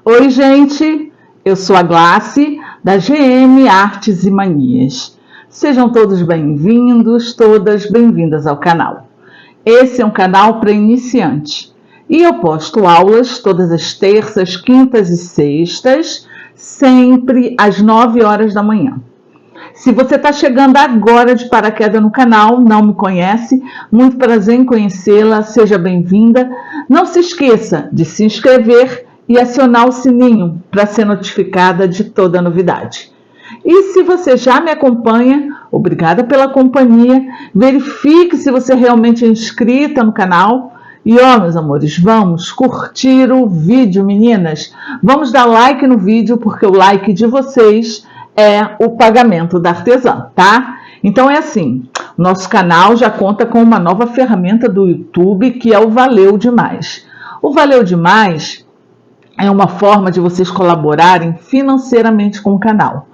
Oi, gente, eu sou a Glace, da GM Artes e Manias. Sejam todos bem-vindos, todas bem-vindas ao canal. Esse é um canal para iniciantes e eu posto aulas todas as terças, quintas e sextas, sempre às 9 horas da manhã. Se você está chegando agora de paraquedas no canal, não me conhece, muito prazer em conhecê-la, seja bem-vinda. Não se esqueça de se inscrever e acionar o sininho para ser notificada de toda novidade. E se você já me acompanha, obrigada pela companhia, verifique se você realmente é inscrita no canal. E ó, meus amores, vamos curtir o vídeo, meninas. Vamos dar like no vídeo, porque o like de vocês é o pagamento da artesã, tá? Então é assim, nosso canal já conta com uma nova ferramenta do YouTube, que é o Valeu Demais. O Valeu Demais é uma forma de vocês colaborarem financeiramente com o canal.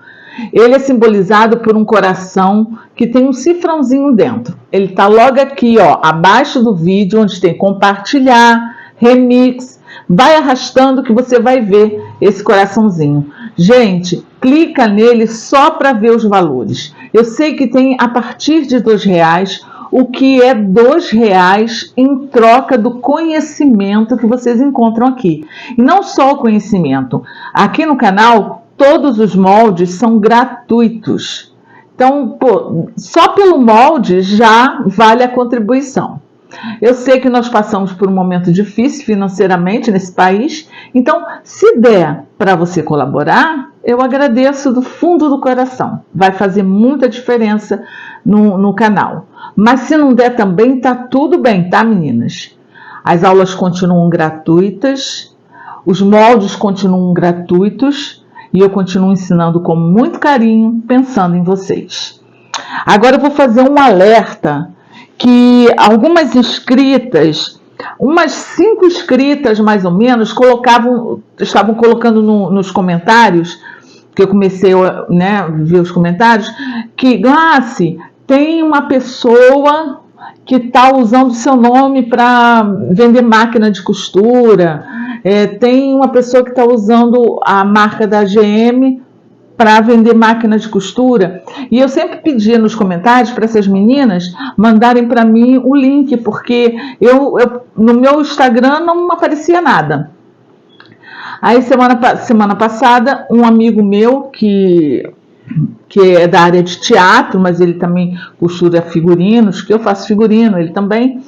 Ele é simbolizado por um coração que tem um cifrãozinho dentro. Ele está logo aqui, ó, abaixo do vídeo, onde tem compartilhar, remix. Vai arrastando que você vai ver esse coraçãozinho. Gente, clica nele só para ver os valores. Eu sei que tem a partir de R$2, o que é R$2 em troca do conhecimento que vocês encontram aqui. E não só o conhecimento. Aqui no canal, todos os moldes são gratuitos. Então, pô, só pelo molde já vale a contribuição. Eu sei que nós passamos por um momento difícil financeiramente nesse país, então, se der para você colaborar, eu agradeço do fundo do coração. Vai fazer muita diferença no canal. Mas se não der também, tá tudo bem, tá, meninas? As aulas continuam gratuitas, os moldes continuam gratuitos e eu continuo ensinando com muito carinho, pensando em vocês. Agora eu vou fazer um alerta que algumas inscritas, umas 5 inscritas mais ou menos, estavam colocando nos comentários, que eu comecei a ver os comentários, que, Glace, tem uma pessoa que está usando o seu nome para vender máquina de costura, tem uma pessoa que está usando a marca da GM para vender máquina de costura, e eu sempre pedia nos comentários para essas meninas mandarem para mim o link, porque no meu Instagram não aparecia nada. Aí semana passada, um amigo meu que é da área de teatro, mas ele também costura figurinos, que eu faço figurino, ele também,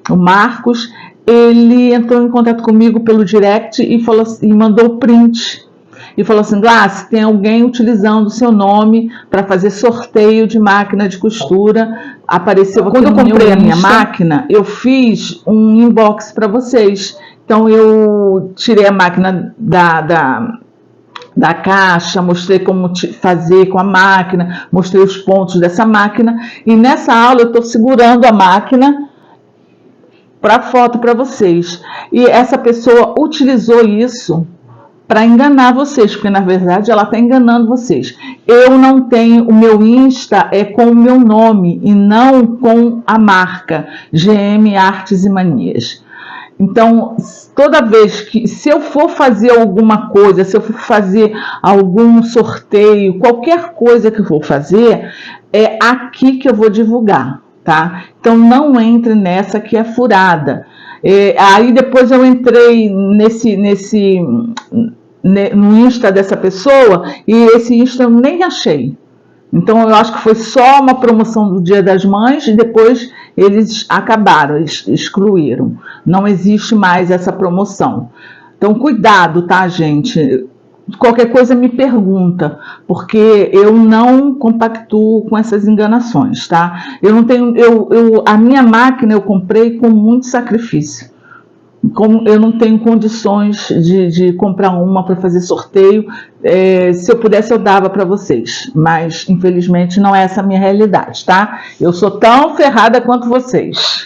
o Marcos, ele entrou em contato comigo pelo direct e mandou o print. E falou assim, Glace, tem alguém utilizando o seu nome para fazer sorteio de máquina de costura. Apareceu aqui. Quando eu comprei a minha máquina, eu fiz um inbox para vocês. Então eu tirei a máquina da caixa, mostrei como fazer com a máquina, mostrei os pontos dessa máquina. E nessa aula eu estou segurando a máquina para foto para vocês. E essa pessoa utilizou isso para enganar vocês, porque na verdade ela está enganando vocês. Eu não tenho, o meu Insta é com o meu nome e não com a marca GM Artes e Manias. Então, toda vez que, se eu for fazer alguma coisa, se eu for fazer algum sorteio, qualquer coisa que eu for fazer, é aqui que eu vou divulgar, tá? Então não entre nessa que é furada. Aí depois eu entrei no Insta dessa pessoa e esse Insta eu nem achei. Então eu acho que foi só uma promoção do Dia das Mães e depois eles acabaram, excluíram. Não existe mais essa promoção. Então cuidado, tá, gente? Qualquer coisa me pergunta, porque eu não compactuo com essas enganações, tá? Eu não tenho, a minha máquina eu comprei com muito sacrifício. Como eu não tenho condições de comprar uma para fazer sorteio, se eu pudesse eu dava para vocês, mas infelizmente não é essa a minha realidade, tá? Eu sou tão ferrada quanto vocês.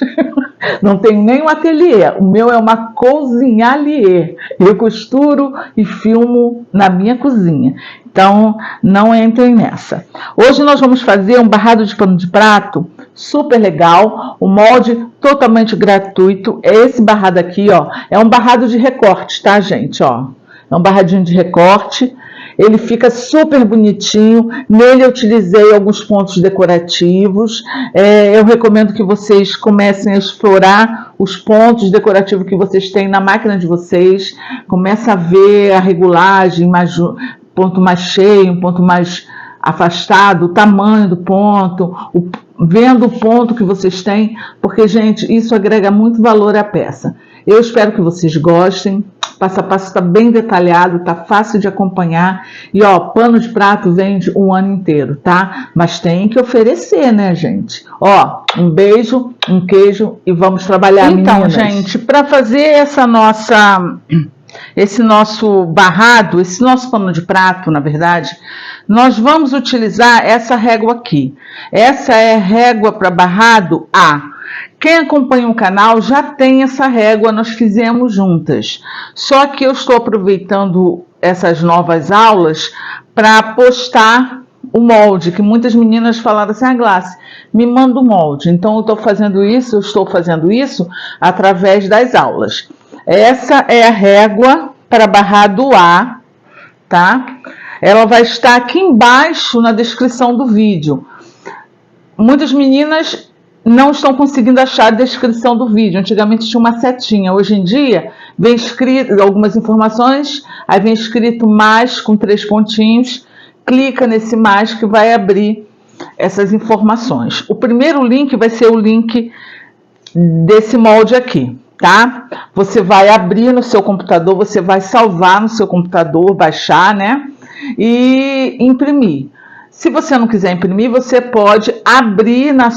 Não tenho nem um ateliê, o meu é uma cozinhalier. Eu costuro e filmo na minha cozinha. Então, não entrem nessa. Hoje nós vamos fazer um barrado de pano de prato super legal, o molde totalmente gratuito. Esse barrado aqui, ó, é um barrado de recorte, tá, gente? Ó, é um barradinho de recorte. Ele fica super bonitinho. Nele eu utilizei alguns pontos decorativos. Eu recomendo que vocês comecem a explorar os pontos decorativos que vocês têm na máquina de vocês. Começa a ver a regulagem, ponto mais cheio, um ponto mais afastado, o tamanho do ponto, vendo o ponto que vocês têm, porque, gente, isso agrega muito valor à peça. Eu espero que vocês gostem. Passo a passo está bem detalhado, está fácil de acompanhar. E ó, pano de prato vende um ano inteiro, tá? Mas tem que oferecer, né, gente? Ó, um beijo, um queijo e vamos trabalhar, então, meninas. Gente, para fazer esse nosso barrado, esse nosso pano de prato, na verdade, nós vamos utilizar essa régua aqui. Essa é régua para barrado A. Quem acompanha o canal já tem essa régua, nós fizemos juntas. Só que eu estou aproveitando essas novas aulas para postar o molde, que muitas meninas falaram assim, Glácia, me manda o molde. Então eu estou fazendo isso através das aulas. Essa é a régua para barrado A, tá? Ela vai estar aqui embaixo na descrição do vídeo. Muitas meninas não estão conseguindo achar a descrição do vídeo. Antigamente tinha uma setinha. Hoje em dia vem escrito algumas informações, aí vem escrito mais com 3 pontinhos. Clica nesse mais que vai abrir essas informações. O primeiro link vai ser o link desse molde aqui, tá? Você vai abrir no seu computador, você vai salvar no seu computador, baixar, né? E imprimir. Se você não quiser imprimir, você pode abrir na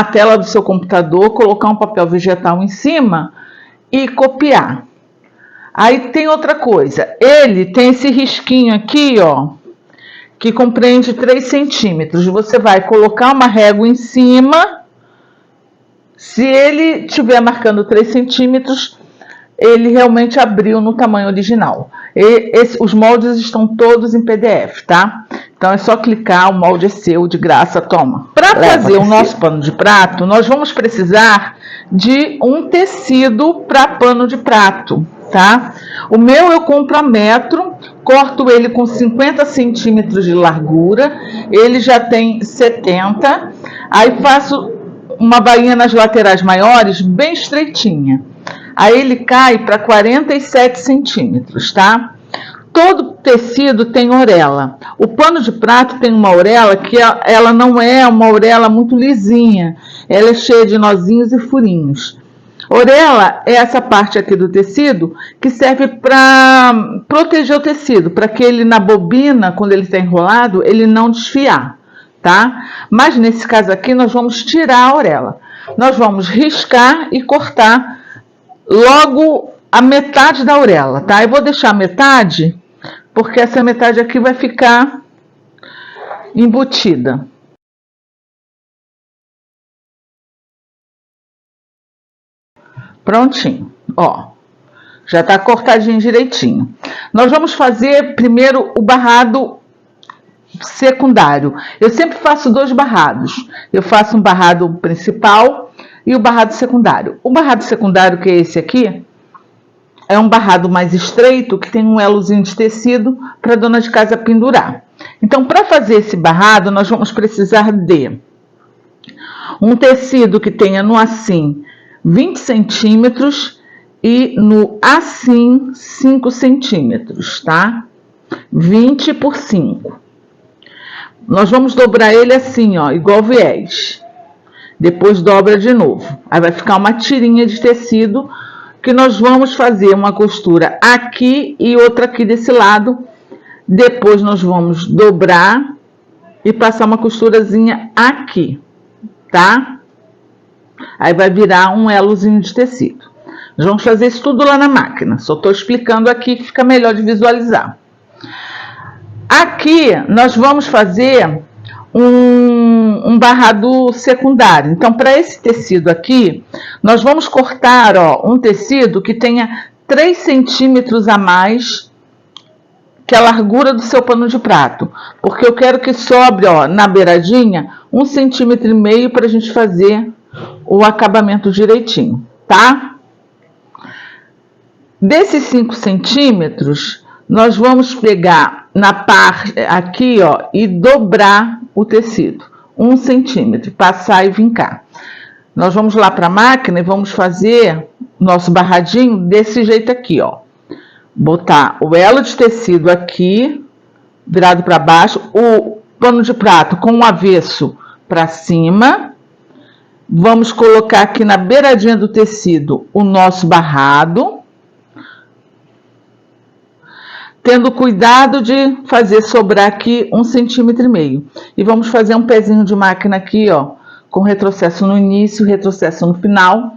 tela do seu computador, colocar um papel vegetal em cima e copiar. Aí tem outra coisa, ele tem esse risquinho aqui, ó, que compreende 3 centímetros. Você vai colocar uma régua em cima, se ele estiver marcando 3 centímetros, ele realmente abriu no tamanho original. Os moldes estão todos em PDF, tá? Então é só clicar, o molde é seu, de graça, toma. Para fazer o nosso pano de prato, nós vamos precisar de um tecido para pano de prato, tá? O meu eu compro a metro, corto ele com 50 centímetros de largura, ele já tem 70, aí faço uma bainha nas laterais maiores, bem estreitinha. Aí ele cai para 47 centímetros, tá? Todo tecido tem orelha. O pano de prato tem uma orelha que ela não é uma orelha muito lisinha. Ela é cheia de nozinhos e furinhos. Orelha é essa parte aqui do tecido que serve para proteger o tecido, para que ele na bobina, quando ele está enrolado, ele não desfiar, tá? Mas nesse caso aqui nós vamos tirar a orelha. Nós vamos riscar e cortar logo a metade da orelha, tá? Eu vou deixar a metade, porque essa metade aqui vai ficar embutida. Prontinho, ó. Já tá cortadinho direitinho. Nós vamos fazer primeiro o barrado secundário. Eu sempre faço 2 barrados. Eu faço um barrado principal e o barrado secundário. O barrado secundário, que é esse aqui, é um barrado mais estreito, que tem um elozinho de tecido para a dona de casa pendurar. Então, para fazer esse barrado, nós vamos precisar de um tecido que tenha no assim 20 centímetros e no assim 5 centímetros, tá? 20 por 5. Nós vamos dobrar ele assim, ó, igual viés. Depois dobra de novo. Aí vai ficar uma tirinha de tecido que nós vamos fazer uma costura aqui e outra aqui desse lado. Depois nós vamos dobrar e passar uma costurazinha aqui, tá? Aí vai virar um elozinho de tecido. Nós vamos fazer isso tudo lá na máquina. Só estou explicando aqui que fica melhor de visualizar. Aqui nós vamos fazer um barrado secundário. Então, para esse tecido aqui, nós vamos cortar, ó, um tecido que tenha 3 centímetros a mais que a largura do seu pano de prato. Porque eu quero que sobre, ó, na beiradinha, 1,5 centímetros para a gente fazer o acabamento direitinho, tá? Desses 5 centímetros, nós vamos pegar na parte aqui, ó, e dobrar o tecido. 1 centímetro, passar e vincar. Nós vamos lá para a máquina e vamos fazer nosso barradinho desse jeito aqui, ó. Botar o elo de tecido aqui, virado para baixo, o pano de prato com o avesso para cima. Vamos colocar aqui na beiradinha do tecido o nosso barrado, tendo cuidado de fazer sobrar aqui 1,5 centímetro. E vamos fazer um pezinho de máquina aqui, ó, com retrocesso no início, retrocesso no final.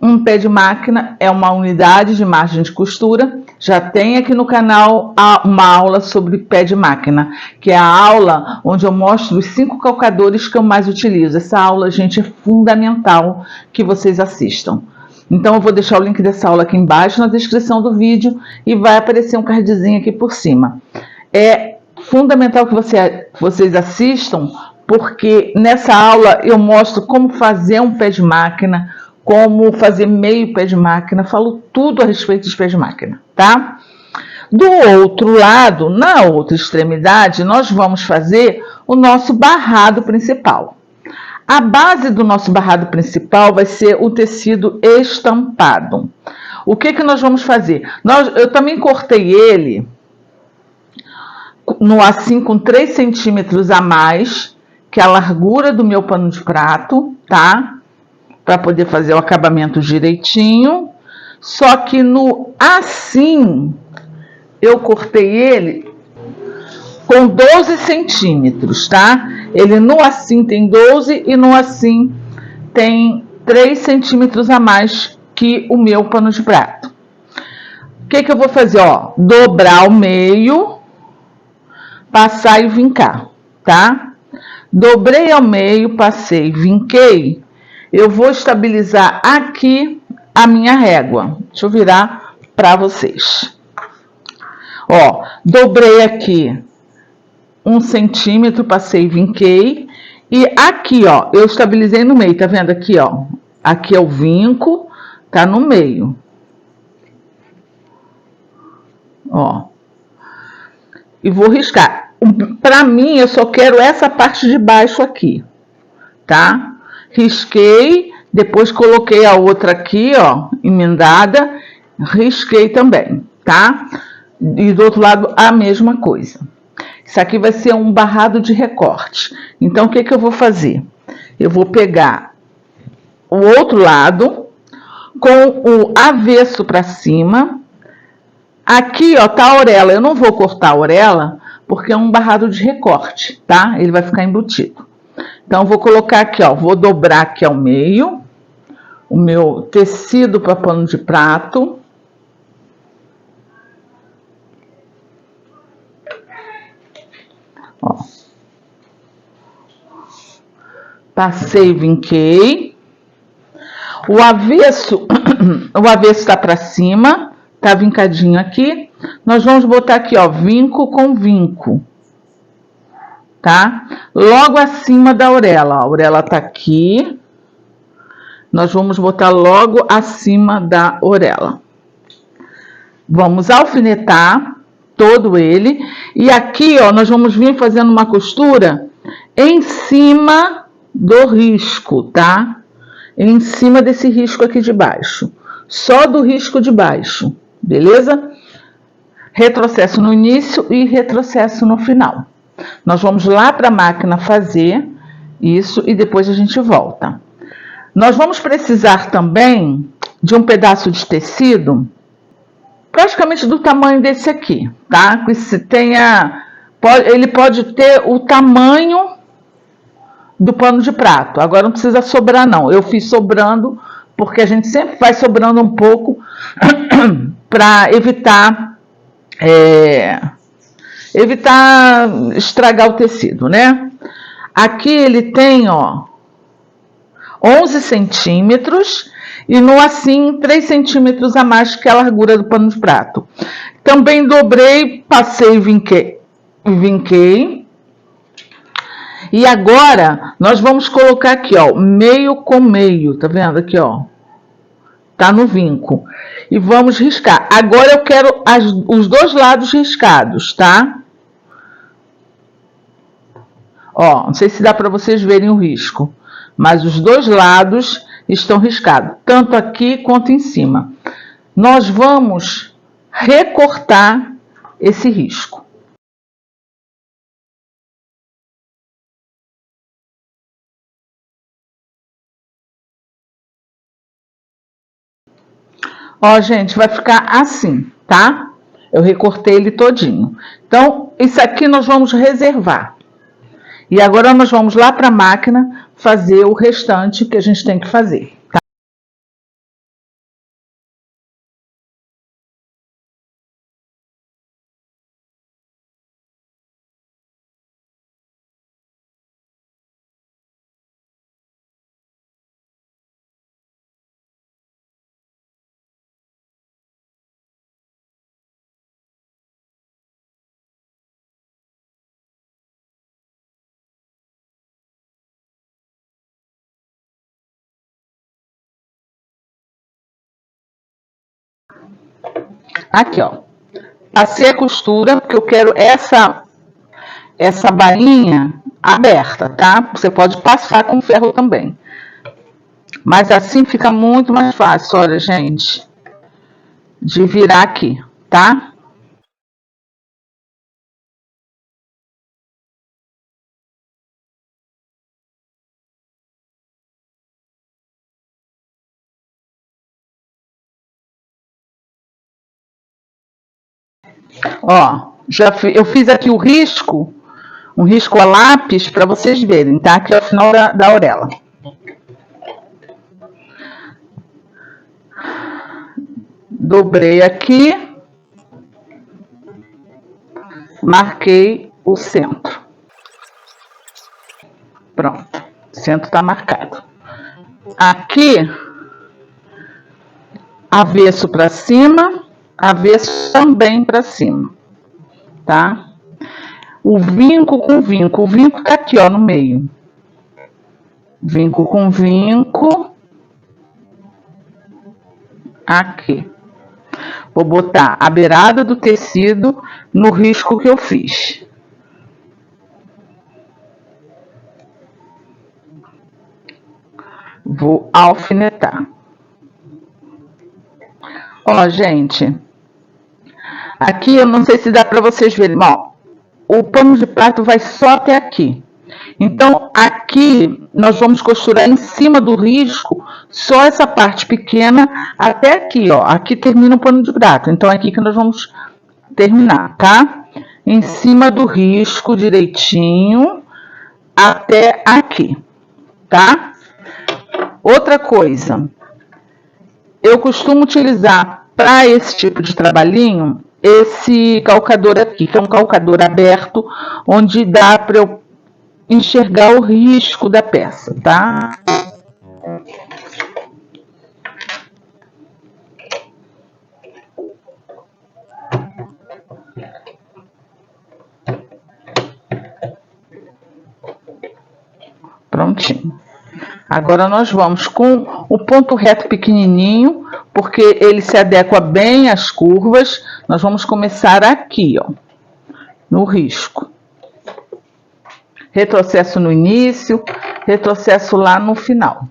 Um pé de máquina é uma unidade de margem de costura. Já tem aqui no canal uma aula sobre pé de máquina, que é a aula onde eu mostro os 5 calcadores que eu mais utilizo. Essa aula, gente, é fundamental que vocês assistam. Então eu vou deixar o link dessa aula aqui embaixo na descrição do vídeo e vai aparecer um cardzinho aqui por cima. É fundamental que vocês assistam, porque nessa aula eu mostro como fazer um pé de máquina, como fazer meio pé de máquina, falo tudo a respeito dos pés de máquina, tá? Do outro lado, na outra extremidade, nós vamos fazer o nosso barrado principal. A base do nosso barrado principal vai ser o tecido estampado. O que nós vamos fazer? Eu também cortei ele assim com 3 centímetros a mais, que é a largura do meu pano de prato, tá? Para poder fazer o acabamento direitinho. Só que no assim, eu cortei ele com 12 centímetros, tá? Ele no assim tem 12 e no assim tem 3 centímetros a mais que o meu pano de prato. O que eu vou fazer? Ó, dobrar ao meio, passar e vincar, tá? Dobrei ao meio, passei, vinquei. Eu vou estabilizar aqui a minha régua. Deixa eu virar para vocês. Ó, dobrei aqui 1 centímetro, passei e vinquei. E aqui, ó, eu estabilizei no meio, tá vendo aqui, ó? Aqui é o vinco, tá no meio. Ó. E vou riscar. Para mim, eu só quero essa parte de baixo aqui, tá? Risquei, depois coloquei a outra aqui, ó, emendada, risquei também, tá? E do outro lado a mesma coisa. Isso aqui vai ser um barrado de recorte. Então, o que eu vou fazer? Eu vou pegar o outro lado com o avesso para cima. Aqui, ó, tá a orelha. Eu não vou cortar a orelha porque é um barrado de recorte, tá? Ele vai ficar embutido. Então, vou colocar aqui, ó, vou dobrar aqui ao meio o meu tecido para pano de prato. Ó. Passei, vinquei. O avesso tá para cima, tá vincadinho aqui. Nós vamos botar aqui, ó, vinco com vinco. Tá? Logo acima da orelha, a orelha tá aqui. Nós vamos botar logo acima da orelha. Vamos alfinetar todo ele. E aqui, ó, nós vamos vir fazendo uma costura em cima do risco, tá? Em cima desse risco aqui de baixo. Só do risco de baixo, beleza? Retrocesso no início e retrocesso no final. Nós vamos lá para a máquina fazer isso e depois a gente volta. Nós vamos precisar também de um pedaço de tecido praticamente do tamanho desse aqui, tá? Que se tenha, ele pode ter o tamanho do pano de prato. Agora não precisa sobrar não. Eu fiz sobrando porque a gente sempre vai sobrando um pouco para evitar estragar o tecido, né? Aqui ele tem, ó, 11 centímetros e no assim 3 centímetros a mais que a largura do pano de prato. Também dobrei, passei e vinquei. E agora nós vamos colocar aqui, ó, meio com meio, tá vendo aqui, ó? tá no vinco. E vamos riscar. Agora eu quero os dois lados riscados, tá? Ó, não sei se dá para vocês verem o risco, mas os dois lados estão riscados, tanto aqui quanto em cima. Nós vamos recortar esse risco. Ó, gente, vai ficar assim, tá? Eu recortei ele todinho. Então, isso aqui nós vamos reservar. E agora nós vamos lá para a máquina fazer o restante que a gente tem que fazer, tá? Aqui, ó. Passei a costura, porque eu quero essa bainha aberta, tá? Você pode passar com ferro também. Mas assim fica muito mais fácil, olha, gente, de virar aqui, tá? Ó, eu fiz aqui o risco, um risco a lápis para vocês verem, tá? Aqui é o final da orelha. Dobrei aqui, marquei o centro. Pronto, o centro está marcado. Aqui, avesso para cima, avesso também para cima, tá? O vinco com vinco, o vinco tá aqui, ó, no meio. Vinco com vinco, aqui. Vou botar a beirada do tecido no risco que eu fiz. Vou alfinetar. Ó, gente, aqui eu não sei se dá para vocês verem, ó, o pano de prato vai só até aqui. Então, aqui nós vamos costurar em cima do risco só essa parte pequena até aqui, ó. Aqui termina o pano de prato. Então, é aqui que nós vamos terminar, tá? Em cima do risco direitinho até aqui, tá? Outra coisa, eu costumo utilizar para esse tipo de trabalhinho esse calcador aqui, que é um calcador aberto, onde dá para eu enxergar o risco da peça, tá? Prontinho. Agora nós vamos com o ponto reto pequenininho, porque ele se adequa bem às curvas. Nós vamos começar aqui, ó, no risco. Retrocesso no início, retrocesso lá no final.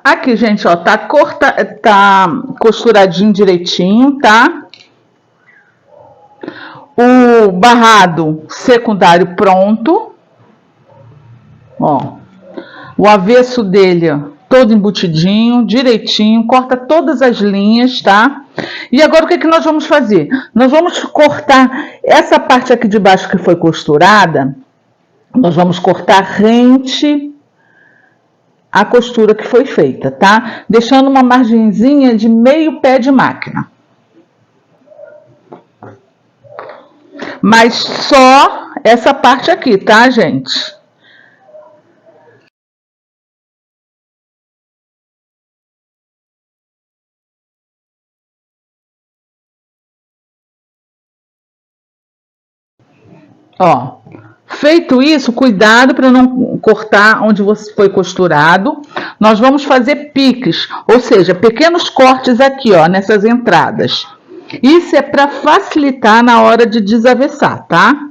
Aqui, gente, ó, tá costuradinho direitinho, tá? O barrado secundário pronto. Ó, o avesso dele, ó, todo embutidinho, direitinho, corta todas as linhas, tá? E agora o que nós vamos fazer? Nós vamos cortar essa parte aqui de baixo que foi costurada, nós vamos cortar rente à costura que foi feita, tá? Deixando uma margenzinha de meio pé de máquina. Mas só essa parte aqui, tá, gente? Ó, feito isso, cuidado para não cortar onde você foi costurado. Nós vamos fazer piques, ou seja, pequenos cortes aqui, ó, nessas entradas. Isso é para facilitar na hora de desavessar, tá?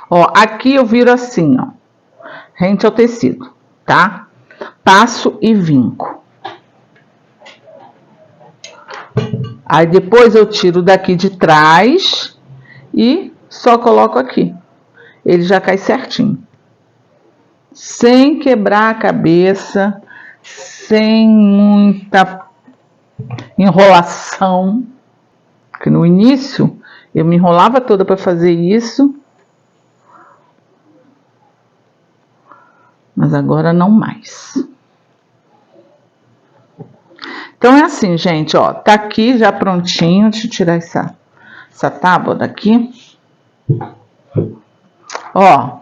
Ó, aqui eu viro assim, ó, rente ao tecido, tá? Passo e vinco. Aí depois eu tiro daqui de trás e só coloco aqui. Ele já cai certinho. Sem quebrar a cabeça, sem muita enrolação. Porque no início eu me enrolava toda para fazer isso, mas agora não mais. Então é assim, gente, ó, tá aqui já prontinho. Deixa eu tirar essa tábua daqui. Ó,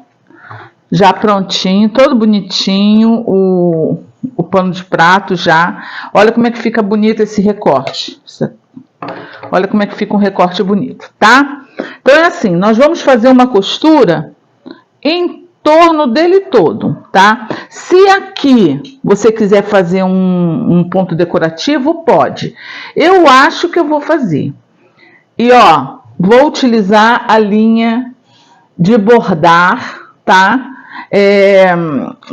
já prontinho, todo bonitinho, o pano de prato já. Olha como é que fica bonito esse recorte. Olha como é que fica um recorte bonito, tá? Então é assim, nós vamos fazer uma costura em torno dele todo, tá? Se aqui você quiser fazer um ponto decorativo, pode. Eu acho que eu vou fazer. E ó, vou utilizar a linha de bordar, tá?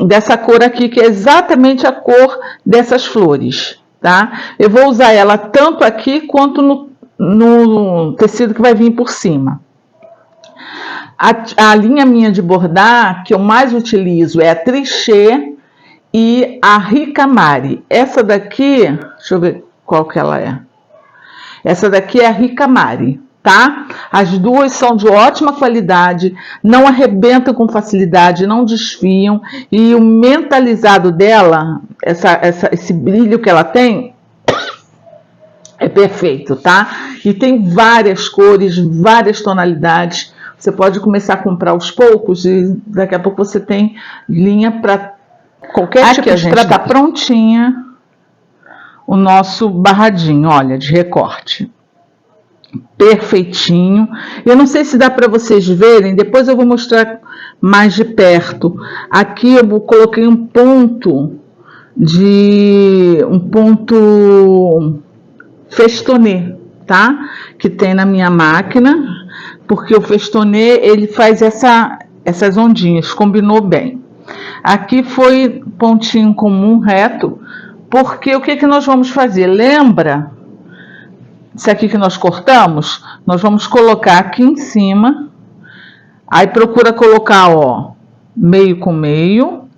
Dessa cor aqui, que é exatamente a cor dessas flores, tá? Eu vou usar ela tanto aqui quanto no tecido que vai vir por cima. A linha minha de bordar que eu mais utilizo é a Trichet e a Ricamari. Essa daqui, deixa eu ver qual que ela é. Essa daqui é a Ricamari, tá? As duas são de ótima qualidade, não arrebentam com facilidade, não desfiam. E o mentalizado dela, esse brilho que ela tem, é perfeito, tá? E tem várias cores, várias tonalidades. Você pode começar a comprar aos poucos e daqui a pouco você tem linha para qualquer tipo de prato. Tá prontinha o nosso barradinho, olha, de recorte. Perfeitinho. Eu não sei se dá para vocês verem, depois eu vou mostrar mais de perto. Aqui eu coloquei um ponto festonê, tá? Que tem na minha máquina, porque o festonê ele faz essas ondinhas, combinou bem. Aqui foi pontinho comum reto, porque o que que nós vamos fazer? Lembra? Isso aqui que nós cortamos, nós vamos colocar aqui em cima. Aí procura colocar, ó, meio com meio.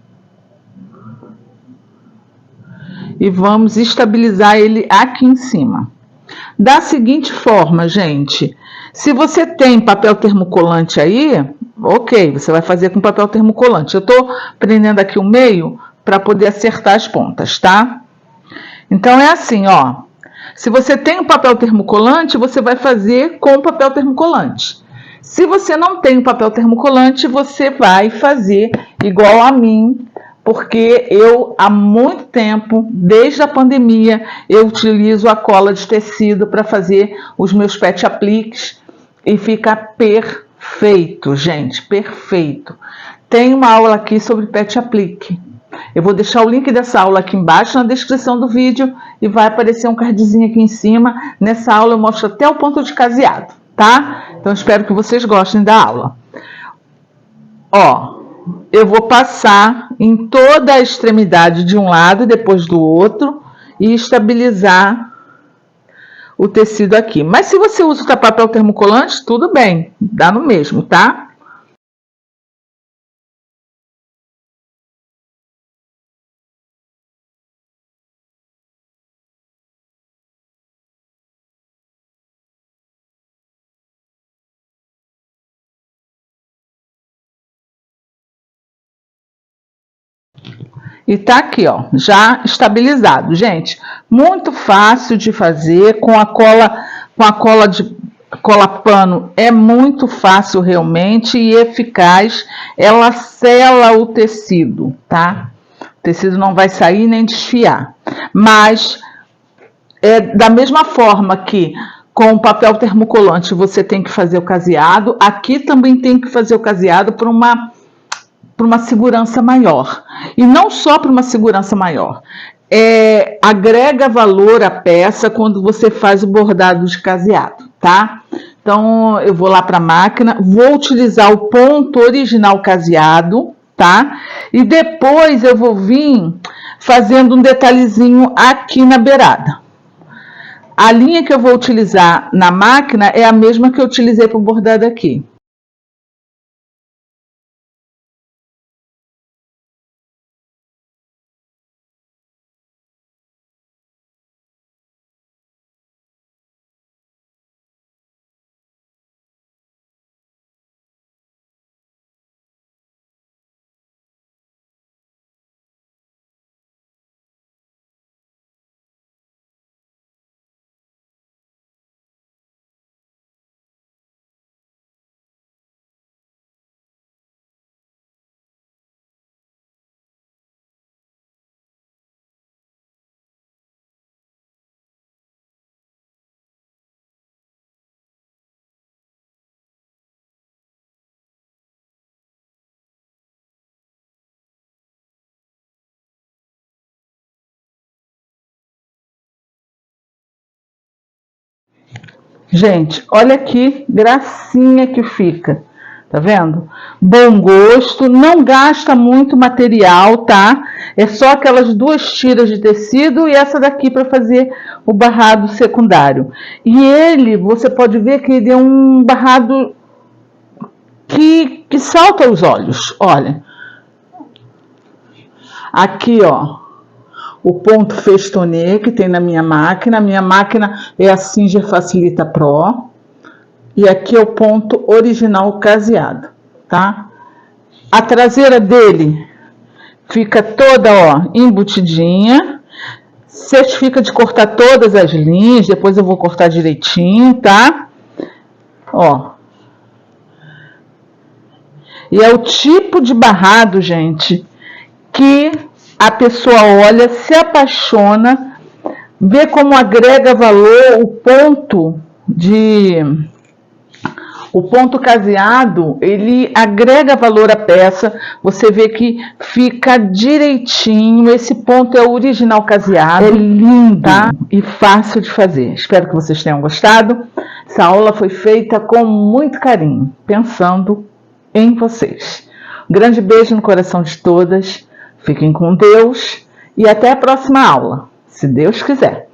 E vamos estabilizar ele aqui em cima. Da seguinte forma, gente, se você tem papel termocolante aí, ok, você vai fazer com papel termocolante. Eu tô prendendo aqui o meio para poder acertar as pontas, tá? Então é assim, ó. Se você tem o papel termocolante, você vai fazer com o papel termocolante. Se você não tem o papel termocolante, você vai fazer igual a mim, porque eu há muito tempo, desde a pandemia, eu utilizo a cola de tecido para fazer os meus pet apliques e fica perfeito, gente, perfeito. Tem uma aula aqui sobre pet aplique. Eu vou deixar o link dessa aula aqui embaixo na descrição do vídeo e vai aparecer um cardzinho aqui em cima. Nessa aula eu mostro até o ponto de caseado, tá? Então espero que vocês gostem da aula. Ó, eu vou passar em toda a extremidade de um lado e depois do outro e estabilizar o tecido aqui. Mas se você usa o papel termocolante, tudo bem, dá no mesmo, tá? E tá aqui, ó, já estabilizado. Gente, muito fácil de fazer com a cola de cola pano, é muito fácil realmente e eficaz. Ela sela o tecido, tá? O tecido não vai sair nem desfiar. Mas da mesma forma que com o papel termocolante você tem que fazer o caseado, aqui também tem que fazer o caseado por uma segurança maior. E não só para uma segurança maior. Agrega valor à peça quando você faz o bordado de caseado, tá? Então, eu vou lá para a máquina, vou utilizar o ponto original caseado, tá? E depois eu vou vir fazendo um detalhezinho aqui na beirada. A linha que eu vou utilizar na máquina é a mesma que eu utilizei para o bordado aqui. Gente, olha que gracinha que fica, tá vendo? Bom gosto, não gasta muito material, tá? É só aquelas 2 tiras de tecido e essa daqui para fazer o barrado secundário. E ele, você pode ver que ele é um barrado que salta aos olhos, olha. Aqui, ó, o ponto festonê que tem na minha máquina. A minha máquina é a Singer Facilita Pro. E aqui é o ponto original caseado, tá? A traseira dele fica toda, ó, embutidinha. Certifica de cortar todas as linhas, depois eu vou cortar direitinho, tá? Ó. E é o tipo de barrado, gente, que a pessoa olha, se apaixona, vê como agrega valor o ponto caseado, ele agrega valor à peça. Você vê que fica direitinho. Esse ponto é o original caseado. É lindo, tá? E fácil de fazer. Espero que vocês tenham gostado. Essa aula foi feita com muito carinho, pensando em vocês. Um grande beijo no coração de todas. Fiquem com Deus e até a próxima aula, se Deus quiser.